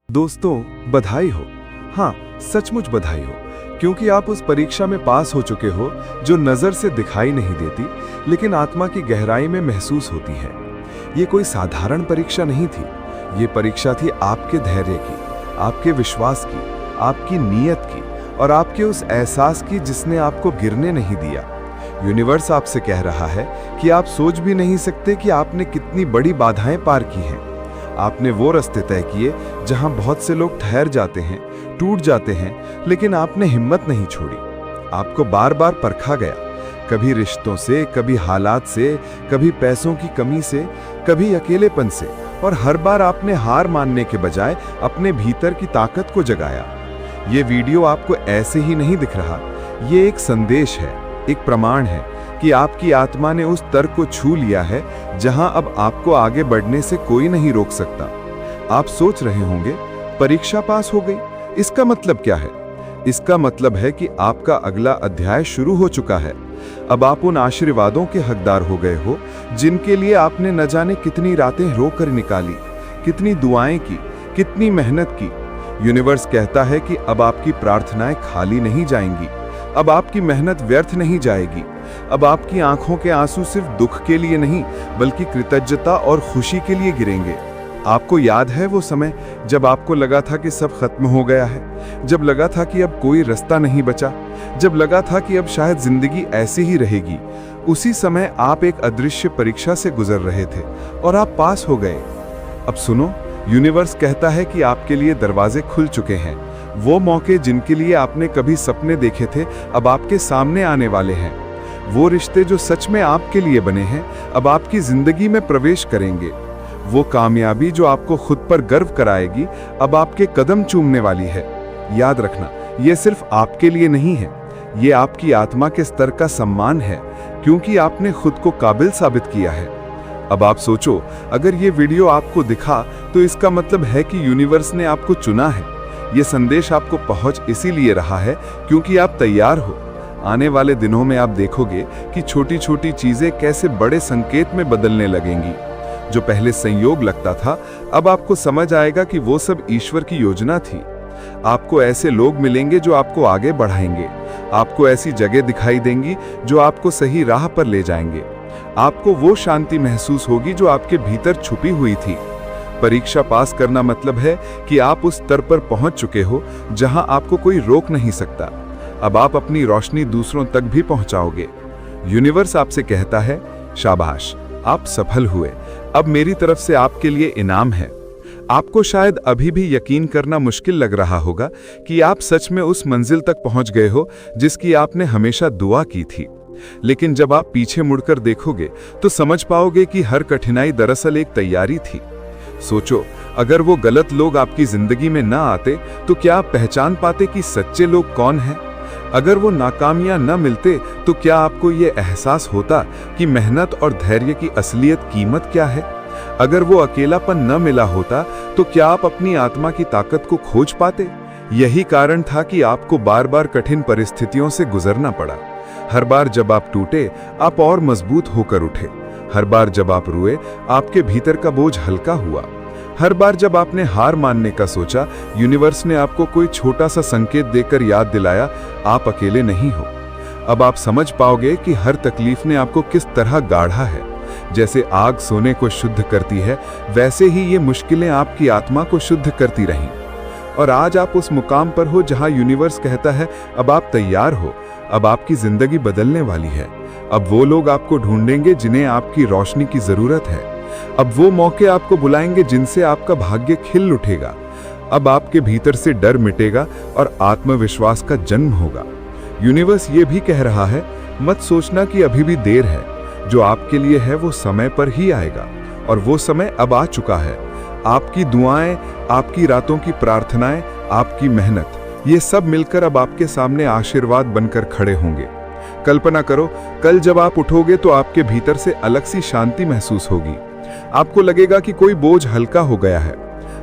दोस्तों, बधाई हो। हाँ, सचमुच बधाई हो, क्योंकि आप उस परीक्षा में पास हो चुके हो जो नज़र से दिखाई नहीं देती, लेकिन आत्मा की गहराई में महसूस होती है। ये कोई साधारण परीक्षा नहीं थी। ये परीक्षा थी आपके धैर्य की, आपके विश्वास की, आपकी नीयत की और आपके उस एहसास की जिसने आपको गिरने नहीं दिया। यूनिवर्स आपसे कह रहा है कि आप सोच भी नहीं सकते कि आपने कितनी बड़ी बाधाएं पार की हैं। आपने वो रास्ते तय किए जहां बहुत से लोग ठहर जाते हैं, टूट जाते हैं, लेकिन आपने हिम्मत नहीं छोड़ी। आपको बार बार परखा गया, कभी रिश्तों से, कभी हालात से, कभी पैसों की कमी से, कभी अकेलेपन से, और हर बार आपने हार मानने के बजाय अपने भीतर की ताकत को जगाया। ये वीडियो आपको ऐसे ही नहीं दिख रहा, ये एक संदेश है, एक प्रमाण है कि आपकी आत्मा ने उस तर्क को छू लिया है जहां अब आपको आगे बढ़ने से कोई नहीं रोक सकता। आप सोच रहे होंगे, परीक्षा पास हो गई, इसका मतलब क्या है? इसका मतलब है कि आपका अगला अध्याय शुरू हो चुका है। अब आप उन आशीर्वादों के हकदार हो गए हो जिनके लिए आपने न जाने कितनी रातें रोकर निकाली, कितनी दुआएं की, कितनी मेहनत की। यूनिवर्स कहता है कि अब आपकी प्रार्थनाएं खाली नहीं जाएंगी, अब आपकी मेहनत व्यर्थ नहीं जाएगी, अब आपकी आंखों के आंसू सिर्फ दुख के लिए नहीं बल्कि कृतज्ञता और खुशी के लिए गिरेंगे। आपको याद है वो समय जब आपको लगा था कि सब खत्म हो गया है, जब लगा था कि अब कोई रास्ता नहीं बचा, जब लगा था कि अब शायद जिंदगी ऐसी ही रहेगी। उसी समय आप एक अदृश्य परीक्षा से गुजर रहे थे और आप पास हो गए। अब सुनो, यूनिवर्स कहता है कि आपके लिए दरवाजे खुल चुके हैं। वो मौके जिनके लिए आपने कभी सपने देखे थे अब आपके सामने आने वाले हैं। वो रिश्ते जो सच में आपके लिए बने हैं अब आपकी जिंदगी में प्रवेश करेंगे। वो कामयाबी जो आपको खुद पर गर्व कराएगी अब आपके कदम चूमने वाली है। याद रखना, ये सिर्फ आपके लिए नहीं है, ये आपकी आत्मा के स्तर का सम्मान है, क्योंकि आपने खुद को काबिल साबित किया है। अब आप सोचो, अगर ये वीडियो आपको दिखा तो इसका मतलब है कि यूनिवर्स ने आपको चुना है। ये संदेश आपको पहुंच इसीलिए रहा है क्योंकि आप तैयार हो। आने वाले दिनों में आप देखोगे कि छोटी छोटी चीजें कैसे बड़े संकेत में बदलने लगेंगी। जो पहले संयोग लगता था, अब आपको समझ आएगा कि वो सब ईश्वर की योजना थी। आपको ऐसे लोग मिलेंगे जो आपको आगे बढ़ाएंगे, आपको ऐसी जगह दिखाई देंगी जो आपको सही राह पर ले जाएंगे, आपको वो शांति महसूस होगी जो आपके भीतर छुपी हुई थी। परीक्षा पास करना मतलब है कि आप उस स्तर पर पहुंच चुके हो जहां आपको कोई रोक नहीं सकता। अब आप अपनी रोशनी दूसरों तक भी पहुंचाओगे। यूनिवर्स आपसे कहता है, शाबाश, आप सफल हुए। अब मेरी तरफ से आपके लिए इनाम है। आपको शायद अभी भी यकीन करना मुश्किल लग रहा होगा कि आप सच में उस मंजिल तक पहुंच गए हो जिसकी आपने हमेशा दुआ की थी। लेकिन जब आप पीछे मुड़कर देखोगे तो समझ पाओगे कि हर कठिनाई दरअसल एक तैयारी थी। सोचो, अगर वो गलत लोग आपकी जिंदगी में ना आते तो क्या आप पहचान पाते कि सच्चे लोग कौन हैं? अगर वो नाकामियां न मिलते तो क्या आपको ये एहसास होता कि मेहनत और धैर्य की असलियत कीमत क्या है? अगर वो अकेलापन न मिला होता तो क्या आप अपनी आत्मा की ताकत को खोज पाते? यही कारण था कि आपको बार बार कठिन परिस्थितियों से गुजरना पड़ा। हर बार जब आप टूटे, आप और मजबूत होकर उठे। हर बार जब आप रोए, आपके भीतर का बोझ हल्का हुआ। हर बार जब आपने हार मानने का सोचा, यूनिवर्स ने आपको कोई छोटा सा संकेत देकर याद दिलाया, आप अकेले नहीं हो। अब आप समझ पाओगे कि हर तकलीफ ने आपको किस तरह गाढ़ा है। जैसे आग सोने को शुद्ध करती है, वैसे ही ये मुश्किलें आपकी आत्मा को शुद्ध करती रहीं। और आज आप उस मुकाम पर हो जहां यूनिवर्स कहता है, अब आप तैयार हो, अब आपकी जिंदगी बदलने वाली है। अब वो लोग आपको ढूंढेंगे जिन्हें आपकी रोशनी की जरूरत है। अब वो मौके आपको बुलाएंगे जिनसे आपका भाग्य खिल उठेगा। अब आपके भीतर से डर मिटेगा और आत्मविश्वास का जन्म होगा। यूनिवर्स ये भी कह रहा है, मत सोचना कि अभी भी देर है। जो आपके लिए है वो समय पर ही आएगा, और वो समय अब आ चुका है। आपकी दुआएं, आपकी रातों की प्रार्थनाएं, आपकी मेहनत, ये सब मिलकर अब आपके सामने आशीर्वाद बनकर खड़े होंगे। कल्पना करो, कल जब आप उठोगे तो आपके भीतर से अलग सी शांति महसूस होगी। आपको लगेगा कि कोई बोझ हल्का हो गया है।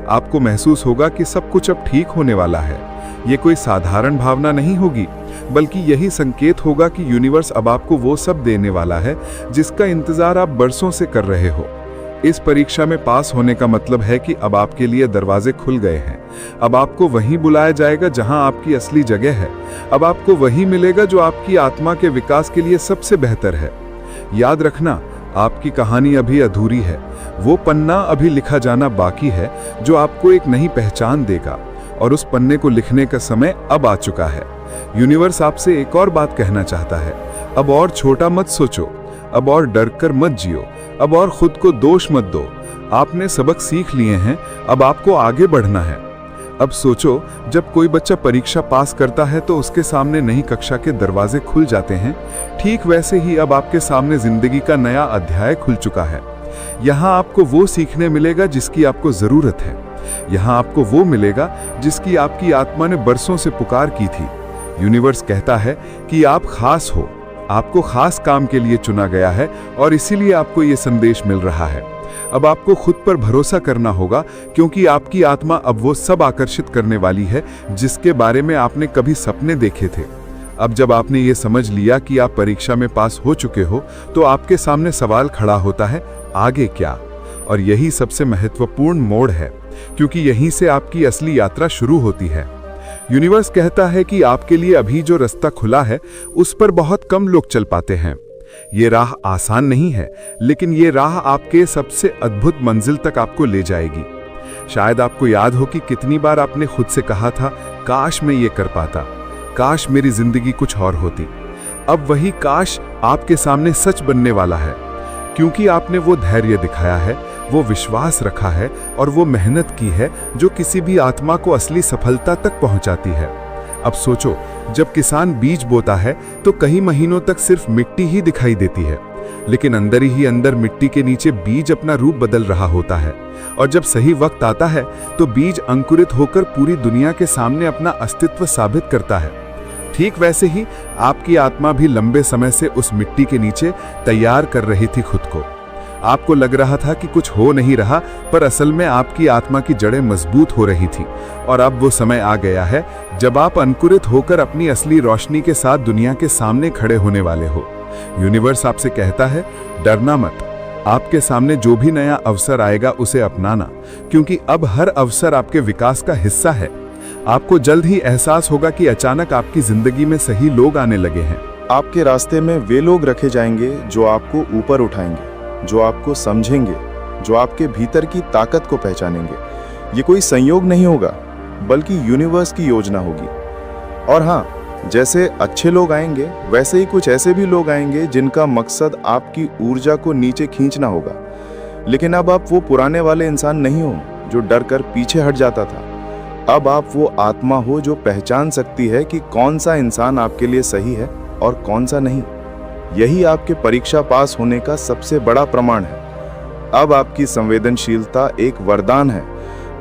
आपको महसूस होगा कि सब कुछ अब ठीक होने वाला है। ये कोई साधारण भावना नहीं होगी, बल्कि यही संकेत होगा कि यूनिवर्स अब आपको वो सब देने वाला है जिसका इंतजार आप बरसों से कर रहे हो। इस परीक्षा में पास होने का मतलब है कि अब आपके लिए दरवाजे खुल गए हैं। अब आपको वहीं बुलाया जाएगा जहां आपकी असली जगह है। अब आपको वही मिलेगा जो आपकी आत्मा के विकास के लिए सबसे बेहतर है। याद रखना, आपकी कहानी अभी अधूरी है। वो पन्ना अभी लिखा जाना बाकी है जो आपको एक नई पहचान देगा, और उस पन्ने को लिखने का समय अब आ चुका है। यूनिवर्स आपसे एक और बात कहना चाहता है। अब और छोटा मत सोचो, अब और डर कर मत जियो, अब और खुद को दोष मत दो। आपने सबक सीख लिए हैं, अब आपको आगे बढ़ना है। अब सोचो, जब कोई बच्चा परीक्षा पास करता है तो उसके सामने नई कक्षा के दरवाजे खुल जाते हैं। ठीक वैसे ही अब आपके सामने जिंदगी का नया अध्याय खुल चुका है। यहाँ आपको वो सीखने मिलेगा जिसकी आपको जरूरत है। यहाँ आपको वो मिलेगा जिसकी आपकी आत्मा ने बरसों से पुकार की थी। यूनिवर्स कहता है कि आप खास हो, आपको खास काम के लिए चुना गया है, और इसीलिए आपको ये संदेश मिल रहा है। अब आपको खुद पर भरोसा करना होगा, क्योंकि आपकी आत्मा अब वो सब आकर्षित करने वाली है जिसके बारे में आपने कभी सपने देखे थे। अब जब आपने ये समझ लिया कि आप परीक्षा में पास हो चुके हो, तो आपके सामने सवाल खड़ा होता है, आगे क्या? और यही सबसे महत्वपूर्ण मोड़ है, क्योंकि यहीं से आपकी असली यात्रा शुरू होती है। यूनिवर्स कहता है कि आपके लिए अभी जो रास्ता खुला है, उस पर बहुत कम लोग चल पाते हैं। ये राह आसान नहीं है, लेकिन ये राह आपके सबसे अद्भुत मंजिल तक आपको ले जाएगी। शायद आपको याद हो कि कितनी बार आपने खुद से कहा था, काश मैं ये कर पाता, काश मेरी जिंदगी कुछ और होती। अब वही काश आपके सामने सच बनने वाला है, क्योंकि आपने वो धैर्य दिखाया है, वो विश्वास रखा है, और वो मेहनत की है जो किसी भी आत्मा को असली सफलता तक पहुंचाती है। अब सोचो, जब किसान बीज बोता है तो कई महीनों तक सिर्फ मिट्टी ही दिखाई देती है, लेकिन अंदर ही अंदर मिट्टी के नीचे बीज अपना रूप बदल रहा होता है। और जब सही वक्त आता है तो बीज अंकुरित होकर पूरी दुनिया के सामने अपना अस्तित्व साबित करता है। ठीक वैसे ही आपकी आत्मा भी लंबे समय से उस मिट्टी के नीचे तैयार कर रही थी खुद को। आपको लग रहा था कि कुछ हो नहीं रहा, पर असल में आपकी आत्मा की जड़ें मजबूत हो रही थी। और अब वो समय आ गया है जब आप अंकुरित होकर अपनी असली रोशनी के साथ दुनिया के सामने खड़े होने वाले हो। यूनिवर्स आपसे कहता है, डरना मत। आपके सामने जो भी नया अवसर आएगा उसे अपनाना, क्योंकि अब हर अवसर आपके विकास का हिस्सा है। आपको जल्द ही एहसास होगा कि अचानक आपकी जिंदगी में सही लोग आने लगे हैं। आपके रास्ते में वे लोग रखे जाएंगे जो आपको ऊपर उठाएंगे, जो आपको समझेंगे, जो आपके भीतर की ताकत को पहचानेंगे। ये कोई संयोग नहीं होगा, बल्कि यूनिवर्स की योजना होगी। और हाँ, जैसे अच्छे लोग आएंगे, वैसे ही कुछ ऐसे भी लोग आएंगे जिनका मकसद आपकी ऊर्जा को नीचे खींचना होगा। लेकिन अब आप वो पुराने वाले इंसान नहीं हो जो डर कर पीछे हट जाता था। अब आप वो आत्मा हो जो पहचान सकती है कि कौन सा इंसान आपके लिए सही है और कौन सा नहीं। यही आपके परीक्षा पास होने का सबसे बड़ा प्रमाण है। अब आपकी संवेदनशीलता एक वरदान है।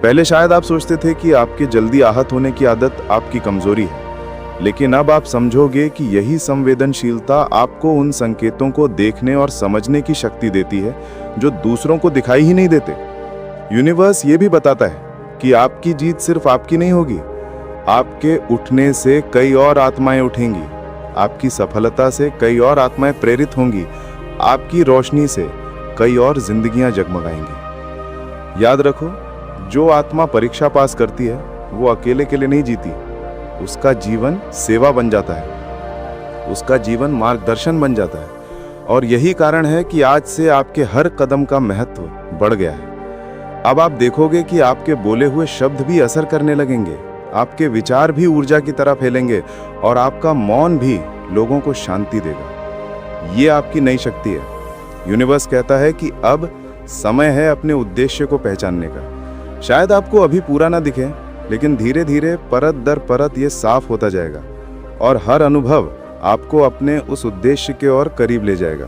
पहले शायद आप सोचते थे कि आपके जल्दी आहत होने की आदत आपकी कमजोरी है, लेकिन अब आप समझोगे कि यही संवेदनशीलता आपको उन संकेतों को देखने और समझने की शक्ति देती है जो दूसरों को दिखाई ही नहीं देते। यूनिवर्स ये भी बताता है कि आपकी जीत सिर्फ आपकी नहीं होगी। आपके उठने से कई और आत्माएं उठेंगी, आपकी सफलता से कई और आत्माएं प्रेरित होंगी, आपकी रोशनी से कई और जिंदगियां जगमगाएंगी। याद रखो, जो आत्मा परीक्षा पास करती है वो अकेले के लिए नहीं जीती। उसका जीवन सेवा बन जाता है, उसका जीवन मार्गदर्शन बन जाता है। और यही कारण है कि आज से आपके हर कदम का महत्व बढ़ गया है। अब आप देखोगे कि आपके बोले हुए शब्द भी असर करने लगेंगे, आपके विचार भी ऊर्जा की तरह फैलेंगे, और आपका मौन भी लोगों को शांति देगा। ये आपकी नई शक्ति है। यूनिवर्स कहता है कि अब समय है अपने उद्देश्य को पहचानने का। शायद आपको अभी पूरा ना दिखे, लेकिन धीरे धीरे परत दर परत ये साफ होता जाएगा, और हर अनुभव आपको अपने उस उद्देश्य के ओर करीब ले जाएगा।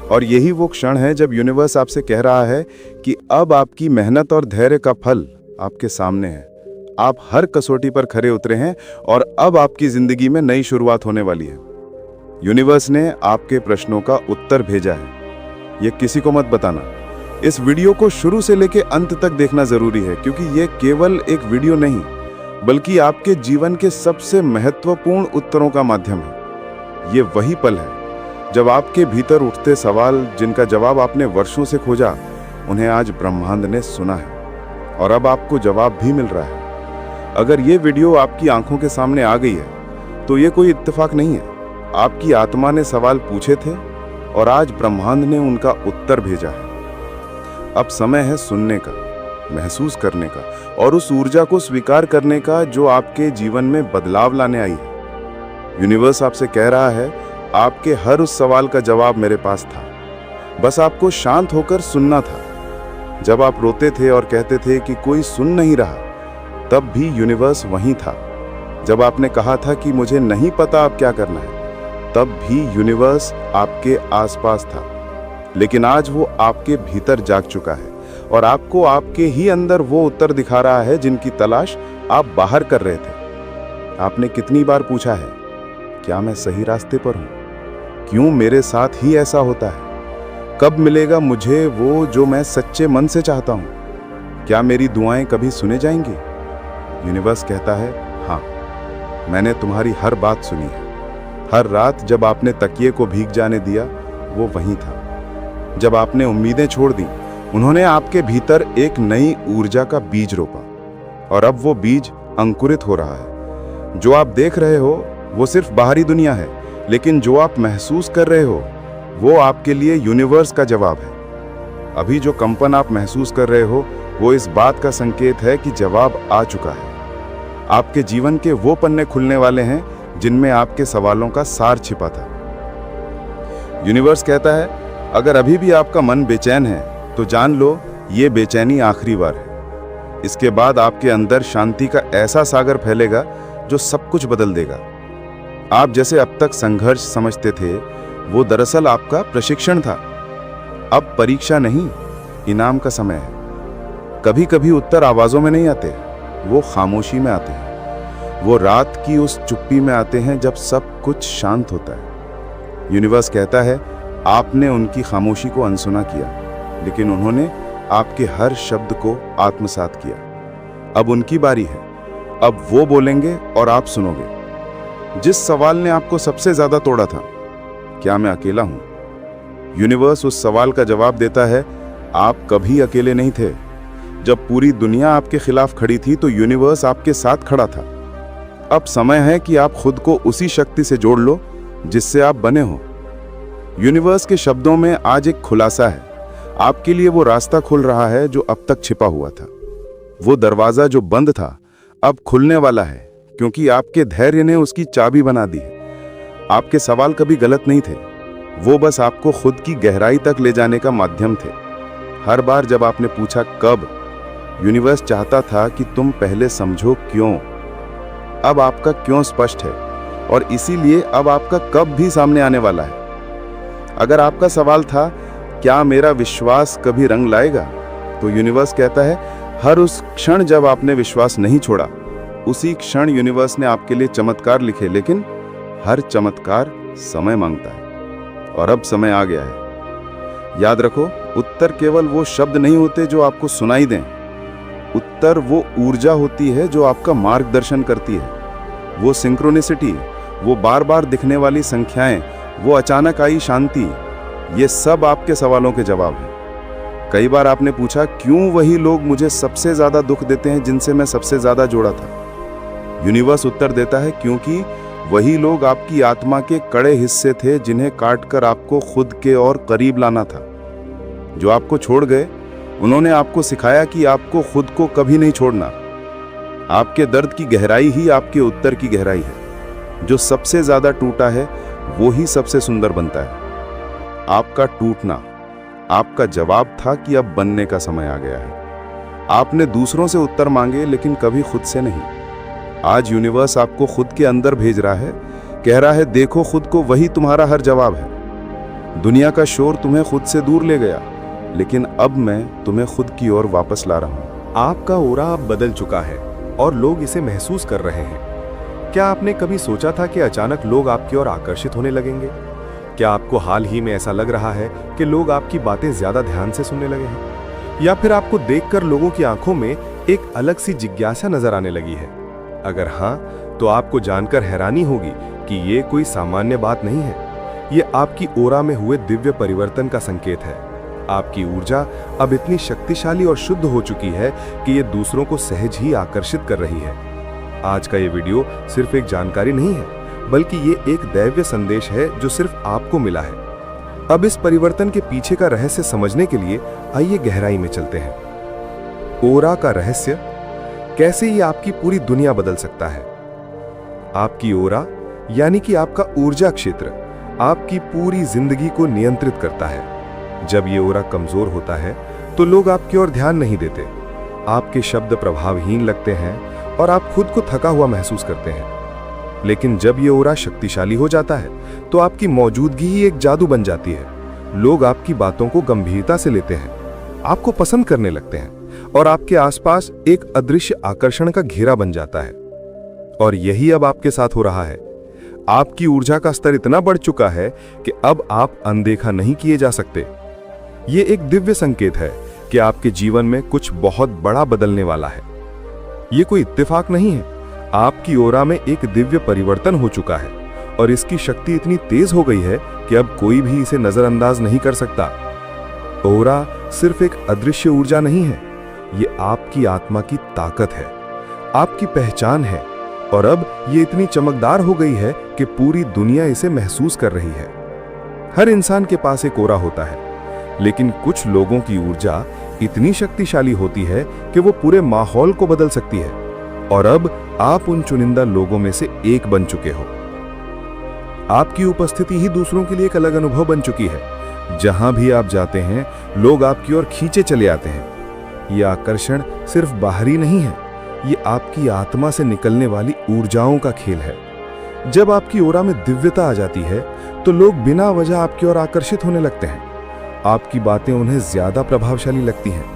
और यही वो क्षण है जब यूनिवर्स आपसे कह रहा है कि अब आपकी मेहनत और धैर्य का फल आपके सामने है। आप हर कसौटी पर खरे उतरे हैं, और अब आपकी जिंदगी में नई शुरुआत होने वाली है। यूनिवर्स ने आपके प्रश्नों का उत्तर भेजा है। ये किसी को मत बताना। इस वीडियो को शुरू से लेकर अंत तक देखना जरूरी है, क्योंकि ये केवल एक वीडियो नहीं, बल्कि आपके जीवन के सबसे महत्वपूर्ण उत्तरों का माध्यम है। ये वही पल है जब आपके भीतर उठते सवाल, जिनका जवाब आपने वर्षों से खोजा, उन्हें आज ब्रह्मांड ने सुना है और अब आपको जवाब भी मिल रहा है। अगर ये वीडियो आपकी आंखों के सामने आ गई है तो ये कोई इत्तेफाक नहीं है। आपकी आत्मा ने सवाल पूछे थे और आज ब्रह्मांड ने उनका उत्तर भेजा है। अब समय है सुनने का, महसूस करने का और उस ऊर्जा को स्वीकार करने का जो आपके जीवन में बदलाव लाने आई है। यूनिवर्स आपसे कह रहा है, आपके हर उस सवाल का जवाब मेरे पास था, बस आपको शांत होकर सुनना था। जब आप रोते थे और कहते थे कि कोई सुन नहीं रहा, तब भी यूनिवर्स वहीं था। जब आपने कहा था कि मुझे नहीं पता अब क्या करना है, तब भी यूनिवर्स आपके आसपास था। लेकिन आज वो आपके भीतर जाग चुका है और आपको आपके ही अंदर वो उत्तर दिखा रहा है जिनकी तलाश आप बाहर कर रहे थे। आपने कितनी बार पूछा है, क्या मैं सही रास्ते पर हूं? क्यों मेरे साथ ही ऐसा होता है? कब मिलेगा मुझे वो जो मैं सच्चे मन से चाहता हूं? क्या मेरी दुआएं कभी सुने जाएंगी? यूनिवर्स कहता है, हाँ, मैंने तुम्हारी हर बात सुनी है। हर रात जब आपने तकिए को भीग जाने दिया, वो वहीं था। जब आपने उम्मीदें छोड़ दी, उन्होंने आपके भीतर एक नई ऊर्जा का बीज रोपा और अब वो बीज अंकुरित हो रहा है। जो आप देख रहे हो वो सिर्फ बाहरी दुनिया है, लेकिन जो आप महसूस कर रहे हो वो आपके लिए यूनिवर्स का जवाब है। अभी जो कंपन आप महसूस कर रहे हो वो इस बात का संकेत है कि जवाब आ चुका है। आपके जीवन के वो पन्ने खुलने वाले हैं जिनमें आपके सवालों का सार छिपा था। यूनिवर्स कहता है, अगर अभी भी आपका मन बेचैन है तो जान लो ये बेचैनी आखिरी बार है। इसके बाद आपके अंदर शांति का ऐसा सागर फैलेगा जो सब कुछ बदल देगा। आप जैसे अब तक संघर्ष समझते थे, वो दरअसल आपका प्रशिक्षण था। अब परीक्षा नहीं, इनाम का समय है। कभी कभी उत्तर आवाजों में नहीं आते, वो खामोशी में आते हैं। वो रात की उस चुप्पी में आते हैं जब सब कुछ शांत होता है। यूनिवर्स कहता है, आपने उनकी खामोशी को अनसुना किया, लेकिन उन्होंने आपके हर शब्द को आत्मसात किया। अब उनकी बारी है। अब वो बोलेंगे और आप सुनोगे। जिस सवाल ने आपको सबसे ज्यादा तोड़ा था, क्या मैं अकेला हूं? यूनिवर्स उस सवाल का जवाब देता है, आप कभी अकेले नहीं थे। जब पूरी दुनिया आपके खिलाफ खड़ी थी तो यूनिवर्स आपके साथ खड़ा था। अब समय है कि आप खुद को उसी शक्ति से जोड़ लो जिससे आप बने हो। यूनिवर्स के शब्दों में आज एक खुलासा है। आपके लिए वो रास्ता खुल रहा है जो अब तक छिपा हुआ था। वो दरवाजा जो बंद था अब खुलने वाला है, क्योंकि आपके धैर्य ने उसकी चाबी बना दी है। आपके सवाल कभी गलत नहीं थे, वो बस आपको खुद की गहराई तक ले जाने का माध्यम थे। हर बार जब आपने पूछा कब, यूनिवर्स चाहता था कि तुम पहले समझो क्यों। अब आपका क्यों स्पष्ट है और इसीलिए अब आपका कब भी सामने आने वाला है। अगर आपका सवाल था, क्या मेरा विश्वास कभी रंग लाएगा, तो यूनिवर्स कहता है, हर उस क्षण जब आपने विश्वास नहीं छोड़ा, उसी क्षण यूनिवर्स ने आपके लिए चमत्कार लिखे। लेकिन हर चमत्कार समय मांगता है और अब समय आ गया है। याद रखो, उत्तर केवल वो शब्द नहीं होते जो आपको सुनाई दें। उत्तर वो ऊर्जा होती है जो आपका मार्गदर्शन करती है। वो सिंक्रोनिसिटी, वो बार बार दिखने वाली संख्याएं, वो अचानक आई शांति, ये सब आपके सवालों के जवाब हैं। कई बार आपने पूछा, क्यों वही लोग मुझे सबसे ज्यादा दुख देते हैं जिनसे मैं सबसे ज्यादा जुड़ा था? यूनिवर्स उत्तर देता है, क्योंकि वही लोग आपकी आत्मा के कड़े हिस्से थे जिन्हें काटकर आपको खुद के और करीब लाना था। जो आपको छोड़ गए, उन्होंने आपको सिखाया कि आपको खुद को कभी नहीं छोड़ना। आपके दर्द की गहराई ही आपके उत्तर की गहराई है। जो सबसे ज्यादा टूटा है वो ही सबसे सुंदर बनता है। आपका टूटना आपका जवाब था कि अब बनने का समय आ गया है। आपने दूसरों से उत्तर मांगे, लेकिन कभी खुद से नहीं। आज यूनिवर्स आपको खुद के अंदर भेज रहा है, कह रहा है, देखो खुद को, वही तुम्हारा हर जवाब है। दुनिया का शोर तुम्हें खुद से दूर ले गया, लेकिन अब मैं तुम्हें खुद की ओर वापस ला रहा हूं। आपका ओरा अब बदल चुका है और लोग इसे महसूस कर रहे हैं। क्या आपने कभी सोचा था कि अचानक लोग आपकी ओर आकर्षित होने लगेंगे? क्या आपको हाल ही में ऐसा लग रहा है कि लोग आपकी बातें ज्यादा ध्यान से सुनने लगे हैं? या फिर आपको देखकर लोगों की आंखों में एक अलग सी जिज्ञासा नजर आने लगी है? अगर हां, तो आपको जानकर हैरानी होगी कि ये कोई सामान्य बात नहीं है। ये आपकी ओरा में हुए दिव्य परिवर्तन का संकेत है। आपकी ऊर्जा अब इतनी शक्तिशाली और शुद्ध हो चुकी है कि ये दूसरों को सहज ही आकर्षित कर रही है। आज का ये वीडियो सिर्फ एक जानकारी नहीं है, बल्कि ये एक दैवीय संदेश है जो सिर्फ आपको मिला है। अब इस परिवर्तन के पीछे का रहस्य समझने के लिए आइए गहराई में चलते हैं। ओरा का रहस्य, कैसे ये आपकी पूरी दुनिया बदल सकता है। आपकी ओरा यानी कि आपका ऊर्जा क्षेत्र आपकी पूरी जिंदगी को नियंत्रित करता है। जब ये ओरा कमजोर होता है तो लोग आपकी ओर ध्यान नहीं देते, आपके शब्द प्रभावहीन लगते हैं और आप खुद को थका हुआ महसूस करते हैं। लेकिन जब ये ओरा शक्तिशाली हो जाता है तो आपकी मौजूदगी ही एक जादू बन जाती है। लोग आपकी बातों को गंभीरता से लेते हैं, आपको पसंद करने लगते हैं और आपके आसपास एक अदृश्य आकर्षण का घेरा बन जाता है। और यही अब आपके साथ हो रहा है। आपकी ऊर्जा का स्तर इतना बढ़ चुका है कि अब आप अनदेखा नहीं किए जा सकते। ये एक दिव्य संकेत है कि आपके जीवन में कुछ बहुत बड़ा बदलने वाला है। ये कोई इत्तेफाक नहीं है, आपकी ओरा में एक दिव्य परिवर्तन हो चुका है और इसकी शक्ति इतनी तेज हो गई है कि अब कोई भी इसे नजरअंदाज नहीं कर सकता। ओरा सिर्फ एक अदृश्य ऊर्जा नहीं है, ये आपकी आत्मा की ताकत है, आपकी पहचान है और अब ये इतनी चमकदार हो गई है कि पूरी दुनिया इसे महसूस कर रही है। हर इंसान के पास एक ओरा होता है, लेकिन कुछ लोगों की ऊर्जा इतनी शक्तिशाली होती है कि वो पूरे माहौल को बदल सकती है। और अब आप उन चुनिंदा लोगों में से एक बन चुके हो। आपकी उपस्थिति ही दूसरों के लिए एक अलग अनुभव बन चुकी है। जहां भी आप जाते हैं, लोग आपकी ओर खींचे चले आते हैं। यह आकर्षण सिर्फ बाहरी नहीं है, ये आपकी आत्मा से निकलने वाली ऊर्जाओं का खेल है। जब आपकी ओरा में दिव्यता आ जाती है तो लोग बिना वजह आपकी ओर आकर्षित होने लगते हैं। आपकी बातें उन्हें ज्यादा प्रभावशाली लगती हैं।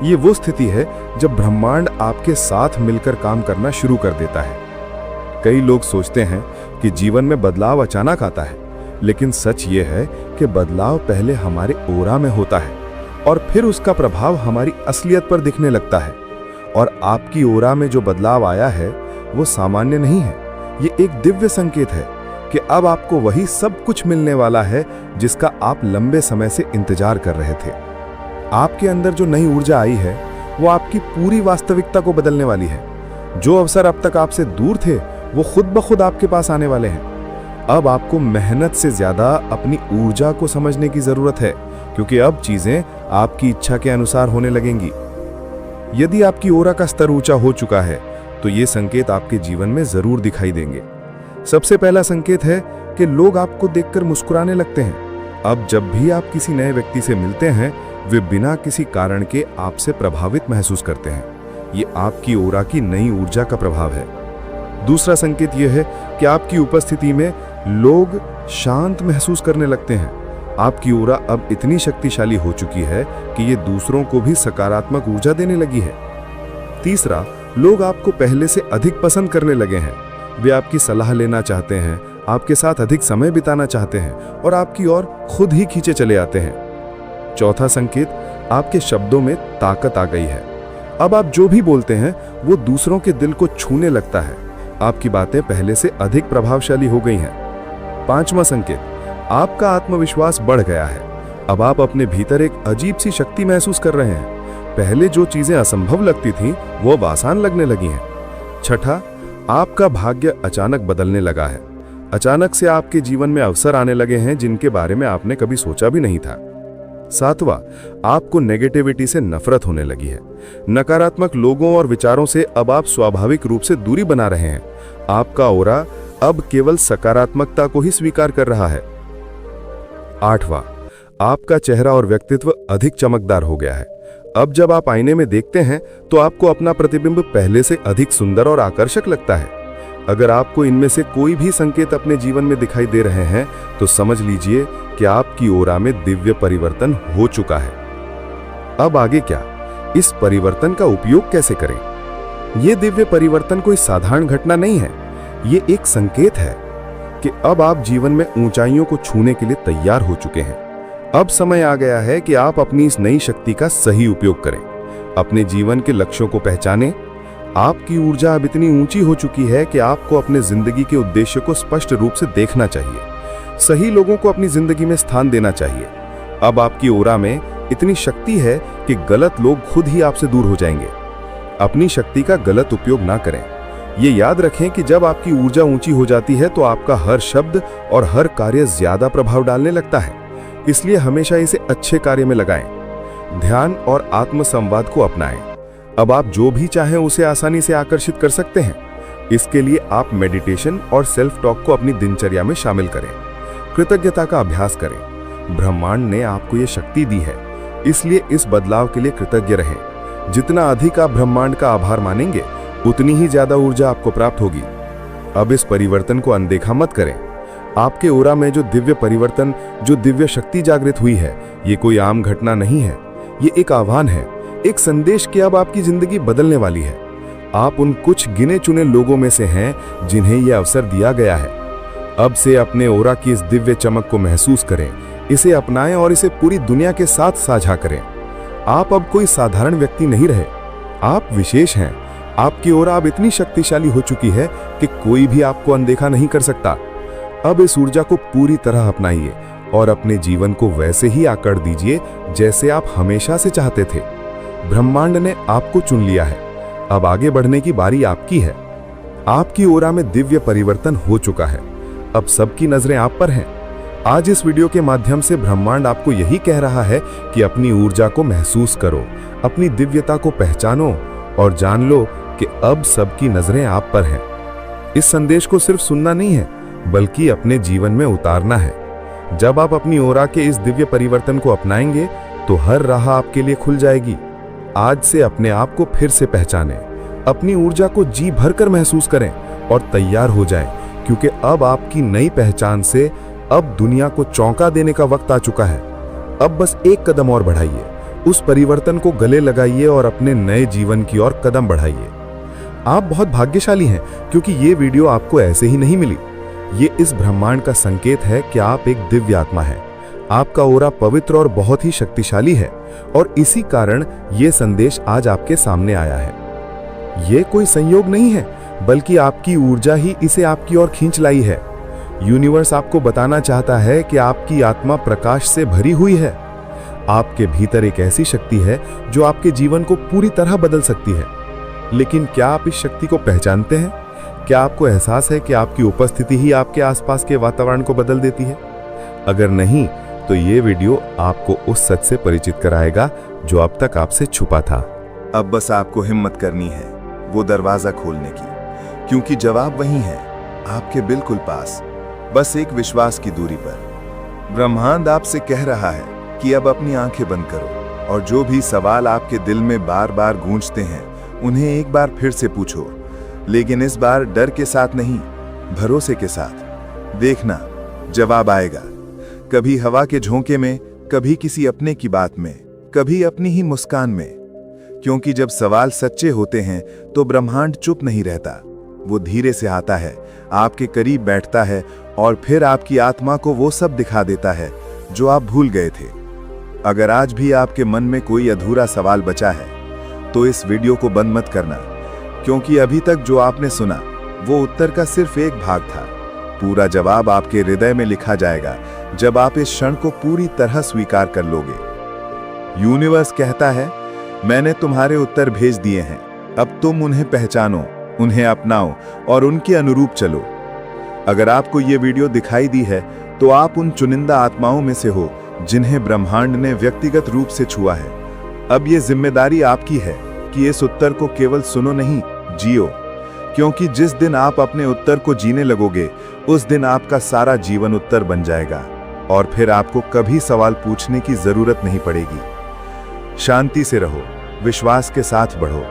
ये वो स्थिति है जब ब्रह्मांड आपके साथ मिलकर काम करना शुरू कर देता है। कई लोग सोचते हैं कि जीवन में बदलाव अचानक आता है, लेकिन सच ये है कि बदलाव पहले हमारे ओरा में होता है और फिर उसका प्रभाव हमारी असलियत पर दिखने लगता है। और आपकी ओरा में जो बदलाव आया है वो सामान्य नहीं है, ये एक दिव्य संकेत है कि अब आपको वही सब कुछ मिलने वाला है जिसका आप लंबे समय से इंतजार कर रहे थे। आपके अंदर जो नई ऊर्जा आई है वो आपकी पूरी वास्तविकता को बदलने वाली है। जो अवसर अब तक आपसे दूर थे वो खुद ब खुद आपके पास आने वाले हैं। अब आपको मेहनत से ज्यादा अपनी ऊर्जा को समझने की जरूरत है, क्योंकि अब चीजें आपकी इच्छा के अनुसार होने लगेंगी। यदि आपकी ओरा का स्तर ऊंचा हो चुका है तो ये संकेत आपके जीवन में जरूर दिखाई देंगे। सबसे पहला संकेत है कि लोग आपको देखकर मुस्कुराने लगते हैं। अब जब भी आप किसी नए व्यक्ति से मिलते हैं, वे बिना किसी कारण के आपसे प्रभावित महसूस करते हैं। ये आपकी ओरा की नई ऊर्जा का प्रभाव है। दूसरा संकेत यह है कि आपकी उपस्थिति में लोग शांत महसूस करने लगते हैं। आपकी ओरा अब इतनी शक्तिशाली हो चुकी है कि ये दूसरों को भी सकारात्मक ऊर्जा देने लगी है। तीसरा, लोग आपको पहले से अधिक पसंद करने लगे हैं। वे आपकी सलाह लेना चाहते हैं, आपके साथ अधिक समय बिताना चाहते हैं और आपकी ओर खुद ही खींचे चले आते हैं। चौथा संकेत, आपके शब्दों में ताकत आ गई है। अब आप जो भी बोलते हैं वो दूसरों के दिल को छूने लगता है। आपकी बातें पहले से अधिक प्रभावशाली हो गई हैं। पांचवा संकेत, आपका आत्मविश्वास बढ़ गया है। अब आप अपने भीतर एक अजीब सी शक्ति महसूस कर रहे हैं। पहले जो चीजें असंभव लगती थीं वो अब आसान लगने लगी हैं। छठा, आपका भाग्य अचानक बदलने लगा है। अचानक से आपके जीवन में अवसर आने लगे हैं जिनके बारे में आपने कभी सोचा भी नहीं था। सातवां, आपको नेगेटिविटी से नफरत होने लगी है। नकारात्मक लोगों और विचारों से अब आप स्वाभाविक रूप से दूरी बना रहे हैं। आपका ओरा अब केवल सकारात्मकता को ही स्वीकार कर रहा है। आठवां, आपका चेहरा और व्यक्तित्व अधिक चमकदार हो गया है। अब जब आप आईने में देखते हैं तो आपको अपना प्रतिबिंब पहले से अधिक सुंदर और आकर्षक लगता है। अगर आपको इनमें से कोई भी संकेत अपने जीवन में दिखाई दे रहे हैं तो समझ लीजिए कि आपकी ओरा में दिव्य परिवर्तन हो चुका है। अब आगे क्या? इस परिवर्तन का उपयोग कैसे करें? यह दिव्य परिवर्तन कोई साधारण घटना नहीं है, ये एक संकेत है कि अब आप जीवन में ऊंचाइयों को छूने के लिए तैयार हो चुके हैं। अब समय आ गया है कि आप अपनी इस नई शक्ति का सही उपयोग करें, अपने जीवन के लक्ष्यों को पहचानें। आपकी ऊर्जा अब इतनी ऊंची हो चुकी है कि आपको अपने जिंदगी के उद्देश्य को स्पष्ट रूप से देखना चाहिए। सही लोगों को अपनी जिंदगी में स्थान देना चाहिए। अब आपकी ओरा में इतनी शक्ति है कि गलत लोग खुद ही आपसे दूर हो जाएंगे। अपनी शक्ति का गलत उपयोग ना करें। ये याद रखें कि जब आपकी ऊर्जा ऊंची हो जाती है तो आपका हर शब्द और हर कार्य ज्यादा प्रभाव डालने लगता है। इसलिए हमेशा इसे अच्छे कार्य में लगाएं। ध्यान और आत्म संवाद को अपनाएं। अब आप जो भी चाहें उसे आसानी से आकर्षित कर सकते हैं। इसके लिए आप मेडिटेशन और सेल्फ टॉक को अपनी दिनचर्या में शामिल करें। कृतज्ञता का अभ्यास करें। ब्रह्मांड ने आपको ये शक्ति दी है, इसलिए इस बदलाव के लिए कृतज्ञ रहें। जितना अधिक आप ब्रह्मांड का आभार मानेंगे, उतनी ही ज्यादा ऊर्जा आपको प्राप्त होगी। अब इस परिवर्तन को अनदेखा मत करें। आपके ऑरा में जो दिव्य परिवर्तन, जो दिव्य शक्ति जागृत हुई है, ये कोई आम घटना नहीं है। ये एक आह्वान है, एक संदेश कि अब आपकी जिंदगी बदलने वाली है। आप उन कुछ गिने चुने लोगों में से हैं जिन्हें यह अवसर दिया गया है। अब से अपने ऑरा की इस दिव्य चमक को महसूस करें, इसे अपनाएं और इसे पूरी दुनिया के साथ साझा करें। आप अब कोई साधारण व्यक्ति नहीं रहे, आप विशेष हैं। आपकी ऑरा अब इतनी शक्तिशाली हो चुकी है कि कोई भी आपको अनदेखा नहीं कर सकता। अब इस ऊर्जा को पूरी तरह अपनाइए और अपने जीवन को वैसे ही आकार दीजिए जैसे आप हमेशा से चाहते थे। ब्रह्मांड ने आपको चुन लिया है। अब आगे बढ़ने की बारी आपकी है। आपकी ऑरा में दिव्य परिवर्तन हो चुका है। अब सबकी नजरें आप पर हैं। आज इस वीडियो के माध्यम से ब्रह्मांड आपको यही कह रहा है कि अपनी ऊर्जा को महसूस करो, अपनी दिव्यता को पहचानो और जान लो कि अब सबकी नजरें आप पर हैं। इस संदेश को सिर्फ सुनना नहीं है, बल्कि अपने जीवन में उतारना है। जब आप अपनी ऑरा के इस दिव्य परिवर्तन को अपनाएंगे तो हर राह आपके लिए खुल जाएगी। आज से अपने आप को फिर से पहचानें, अपनी ऊर्जा को जी भरकर महसूस करें और तैयार हो जाएं, क्योंकि अब आपकी नई पहचान से अब दुनिया को चौंका देने का वक्त आ चुका है। अब बस एक कदम और बढ़ाइए, उस परिवर्तन को गले लगाइए और अपने नए जीवन की ओर कदम बढ़ाइए। आप बहुत भाग्यशाली हैं, क्योंकि ये वीडियो आपको ऐसे ही नहीं मिली। ये इस ब्रह्मांड का संकेत है कि आप एक दिव्य आत्मा हैं। आपका ऑरा पवित्र और बहुत ही शक्तिशाली है और इसी कारण ये संदेश आज आपके सामने आया है। ये कोई संयोग नहीं है, बल्कि आपकी ऊर्जा ही इसे आपकी ओर खींच लाई है। यूनिवर्स आपको बताना चाहता है कि आपकी आत्मा प्रकाश से भरी हुई है। आपके भीतर एक ऐसी शक्ति है जो आपके जीवन को पूरी तरह बदल सकती है। लेकिन क्या आप इस शक्ति को पहचानते हैं? क्या आपको एहसास है कि आपकी उपस्थिति ही आपके आसपास के वातावरण को बदल देती है? अगर नहीं, तो ये वीडियो आपको उस सच से परिचित कराएगा जो अब तक आपसे छुपा था। अब बस आपको हिम्मत करनी है वो दरवाजा खोलने की, क्योंकि जवाब वहीं है, आपके बिल्कुल पास, बस एक विश्वास की दूरी पर। ब्रह्मांड आपसे कह रहा है कि अब अपनी आंखें बंद करो और जो भी सवाल आपके दिल में बार बार गूंजते हैं उन्हें एक बार फिर से पूछो, लेकिन इस बार डर के साथ नहीं, भरोसे के साथ। देखना, जवाब आएगा, कभी हवा के झोंके में, कभी किसी अपने की बात में, कभी अपनी ही मुस्कान में। क्योंकि जब सवाल सच्चे होते हैं तो ब्रह्मांड चुप नहीं रहता। वो धीरे से आता है, आपके करीब बैठता है और फिर आपकी आत्मा को वो सब दिखा देता है जो आप भूल गए थे। अगर आज भी आपके मन में कोई अधूरा सवाल बचा है तो इस वीडियो को बंद मत करना, क्योंकि अभी तक जो आपने सुना वो उत्तर का सिर्फ एक भाग था। पूरा जवाब आपके हृदय में लिखा जाएगा जब आप इस क्षण को पूरी तरह स्वीकार कर लोगे। यूनिवर्स कहता है, मैंने तुम्हारे उत्तर भेज दिए हैं, अब तुम उन्हें पहचानो, उन्हें अपनाओ और उनके अनुरूप चलो। अगर आपको ये वीडियो दिखाई दी है तो आप उन चुनिंदा आत्माओं में से हो जिन्हें ब्रह्मांड ने व्यक्तिगत रूप से छुआ है। अब ये जिम्मेदारी आपकी है कि इस उत्तर को केवल सुनो नहीं, जियो, क्योंकि जिस दिन आप अपने उत्तर को जीने लगोगे उस दिन आपका सारा जीवन उत्तर बन जाएगा और फिर आपको कभी सवाल पूछने की जरूरत नहीं पड़ेगी। शांति से रहो, विश्वास के साथ बढ़ो,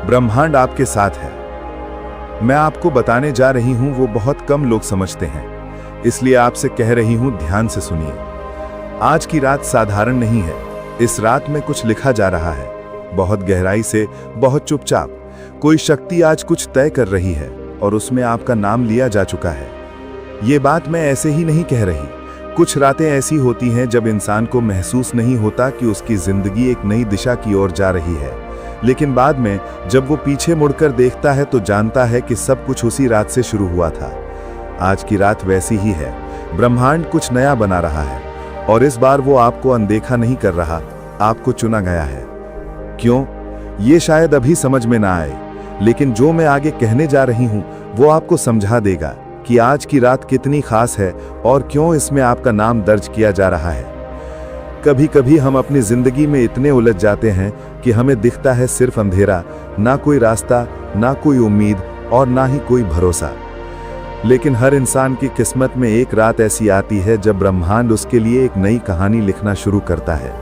ब्रह्मांड आपके साथ है। मैं आपको बताने जा रही हूं वो बहुत कम लोग समझते हैं, इसलिए आपसे कह रही हूं, ध्यान से सुनिए। आज की रात साधारण नहीं है। इस रात में कुछ लिखा जा रहा है, बहुत गहराई से, बहुत चुपचाप। कोई शक्ति आज कुछ तय कर रही है और उसमें आपका नाम लिया जा चुका है। ये बात मैं ऐसे ही नहीं कह रही। कुछ रातें ऐसी होती हैं जब इंसान को महसूस नहीं होता कि उसकी जिंदगी एक नई दिशा की ओर जा रही है, लेकिन बाद में जब वो पीछे मुड़कर देखता है तो जानता है कि सब कुछ उसी रात से शुरू हुआ था। आज की रात वैसी ही है। ब्रह्मांड कुछ नया बना रहा है और इस बार वो आपको अनदेखा नहीं कर रहा, आपको चुना गया है। क्यों? ये शायद अभी समझ में ना आए, लेकिन जो मैं आगे कहने जा रही हूं वो आपको समझा देगा कि आज की रात कितनी खास है और क्यों इसमें आपका नाम दर्ज किया जा रहा है। कभी कभी हम अपनी जिंदगी में इतने उलझ जाते हैं कि हमें दिखता है सिर्फ अंधेरा, ना कोई रास्ता, ना कोई उम्मीद और ना ही कोई भरोसा। लेकिन हर इंसान की किस्मत में एक रात ऐसी आती है जब ब्रह्मांड उसके लिए एक नई कहानी लिखना शुरू करता है।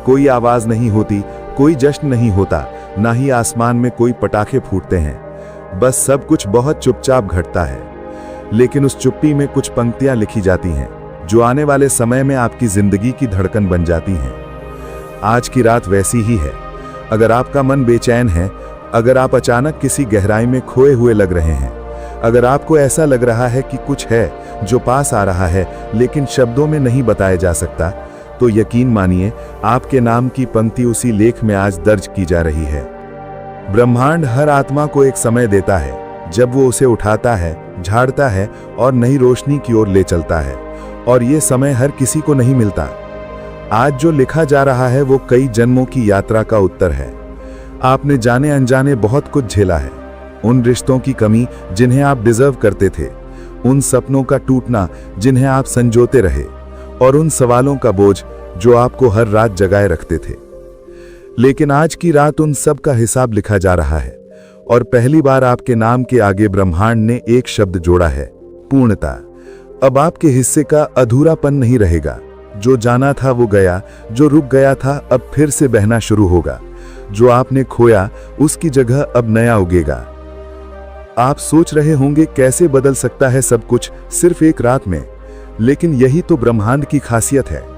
कोई आवाज नहीं होती, कोई जश्न नहीं होता, ना ही आसमान में कोई पटाखे फूटते हैं। बस सब कुछ बहुत चुपचाप घटता है। लेकिन उस चुप्पी में कुछ पंक्तियां लिखी जाती हैं जो आने वाले समय में आपकी जिंदगी की धड़कन बन जाती हैं। आज की रात वैसी ही है। अगर आपका मन बेचैन है, अगर आप अचानक किसी गहराई में खोए हुए लग रहे हैं, अगर आपको ऐसा लग रहा है कि कुछ है जो पास आ रहा है लेकिन शब्दों में नहीं बताया जा सकता, तो यकीन मानिए आपके नाम की पंक्ति उसी लेख में आज दर्ज की जा रही है। ब्रह्मांड हर आत्मा को एक समय देता है जब वो उसे उठाता है, झाड़ता है और नई रोशनी की ओर ले चलता है, और ये समय हर किसी को नहीं मिलता। आज जो लिखा जा रहा है वो कई जन्मों की यात्रा का उत्तर है। आपने जाने अनजाने बहुत कुछ झेला है। उन रिश्तों की कमी जिन्हें आप डिजर्व करते थे, उन सपनों का टूटना जिन्हें आप संजोते रहे, और उन सवालों का बोझ जो आपको हर रात जगाए रखते थे। लेकिन आज की रात उन सब का हिसाब लिखा जा रहा है, और पहली बार आपके नाम के आगे ब्रह्मांड ने एक शब्द जोड़ा है, पूर्णता। अब आपके हिस्से का अधूरापन नहीं रहेगा। जो जाना था वो गया, जो रुक गया था अब फिर से बहना शुरू होगा। जो आपने खोया उसकी जगह अब नया उगेगा। आप सोच रहे होंगे कैसे बदल सकता है सब कुछ सिर्फ एक रात में, लेकिन यही तो ब्रह्मांड की खासियत है।